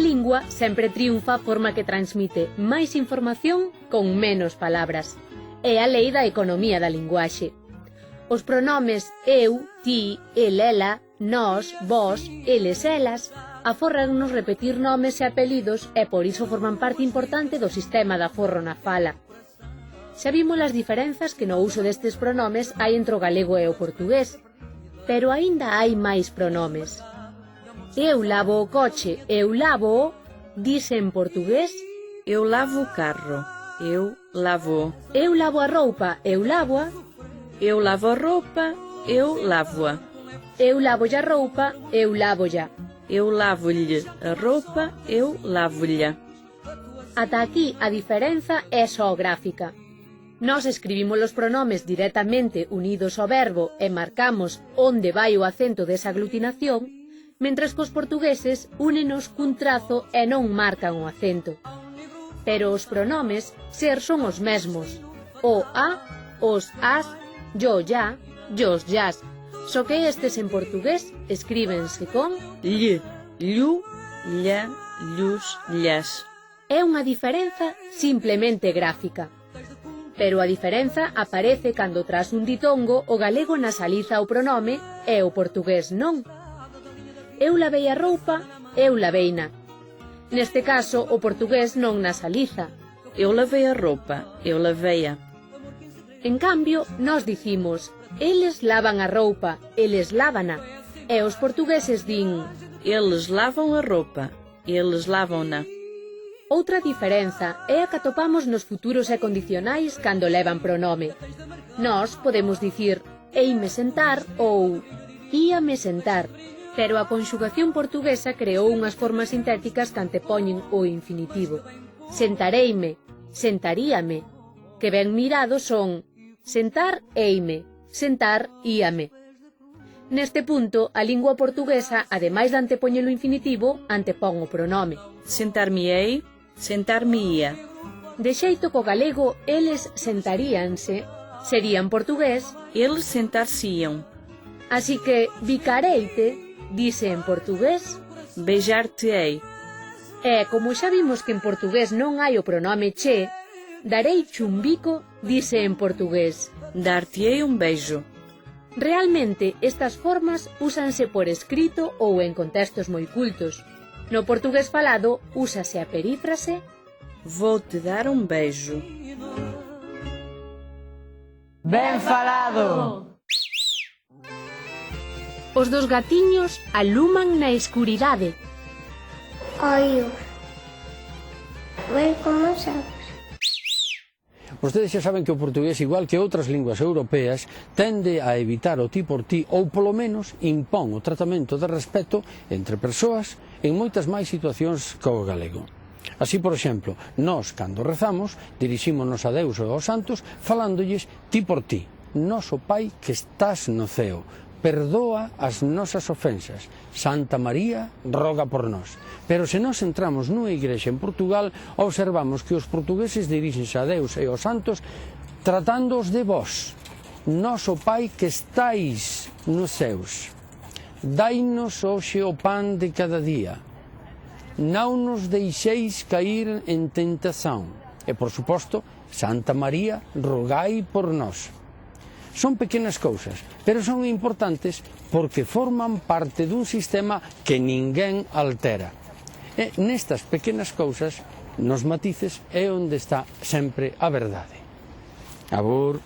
Na lingua sempre triunfa a forma que transmite máis información con menos palabras. É a lei da economía da linguaxe. Os pronomes eu, ti, el, ela, nós, vós, eles, elas afórrannos repetir nomes e apelidos e por iso forman parte importante do sistema de aforro na fala. Xa vimos as diferenzas que no uso destes pronomes hai entre o galego e o portugués, pero aínda hai máis pronomes. Eu lavo o coche, eu lavo-o, dice en portugués. Eu lavo o carro, eu lavo. Eu lavo a roupa, eu lavo-a. Eu lavo a roupa, eu lavo-a. Eu lavo-lle a roupa, eu lavo-lla. Eu lavo-lhe a roupa, eu lavo-lhe. Ata aquí a diferenza é só gráfica. Nós escribimos os pronomes directamente unidos ao verbo e marcamos onde vai o acento desa aglutinación, mentres que os portugueses únenos cun trazo e non marcan o acento. Pero os pronomes ser son os mesmos. O, a, os, as, yo, ya, yos, yas. Só que estes en portugués escríbense con Lhe, lhu, lha, lhus, lhas. É unha diferenza simplemente gráfica. Pero a diferenza aparece cando tras un ditongo o galego nasaliza o pronome e o portugués non. Eu lavei a roupa, eu laveina. Neste caso, o portugués non nasaliza. Eu lavei a roupa, eu lavei-a. En cambio, nós dicimos, eles lavan a roupa, eles lávana. E os portugueses din, eles lavam a roupa, eles lavam-na. Outra diferenza é a que atopamos nos futuros e condicionais cando levan pronome. Nós podemos dicir, eime sentar ou íame sentar. Pero a conxugación portuguesa creou unhas formas sintéticas que antepoñen o infinitivo. Sentareime, sentaríame, que ben mirados son sentar eime, sentar íame. Neste punto, a lingua portuguesa, ademais de antepoñer o infinitivo, antepón o pronome. Sentar-me-ei, sentar-me-ia. De xeito que o galego, eles sentaríanse, sería en portugués, eles sentar-se-iam. Así que, bicareite, dice en portugués, beijar-te-ei. E, como xa vimos que en portugués non hai o pronome che, dareiche un bico, dice en portugués, dar-te-ei un beijo. Realmente, estas formas úsanse por escrito ou en contextos moi cultos. No portugués falado, úsase a perífrase vou-te dar un beijo. Ben falado! Os dos gatiños aluman na escuridade. Ollo. Ver como sabes. Vostedes xa saben que o portugués, igual que outras linguas europeas, tende a evitar o ti por ti ou, polo menos, impón o tratamento de respeto entre persoas en moitas máis situacións que o galego. Así, por exemplo, nós, cando rezamos, dirixímonos a Deus ou aos santos falándolles ti por ti. Noso Pai que estás no ceo, perdoa as nosas ofensas. Santa María, roga por nós. Pero se nós entramos nunha igrexa en Portugal, observamos que os portugueses dirixense a Deus e aos santos tratándoos de vós. Noso Pai que estáis nos ceus. Dai-nos hoxe o pan de cada día. Non nos deixeis cair en tentación. E, por suposto, Santa María, rogai por nós. Son pequenas cousas, pero son importantes porque forman parte dun sistema que ninguén altera. E nestas pequenas cousas, nos matices, é onde está sempre a verdade. Abur.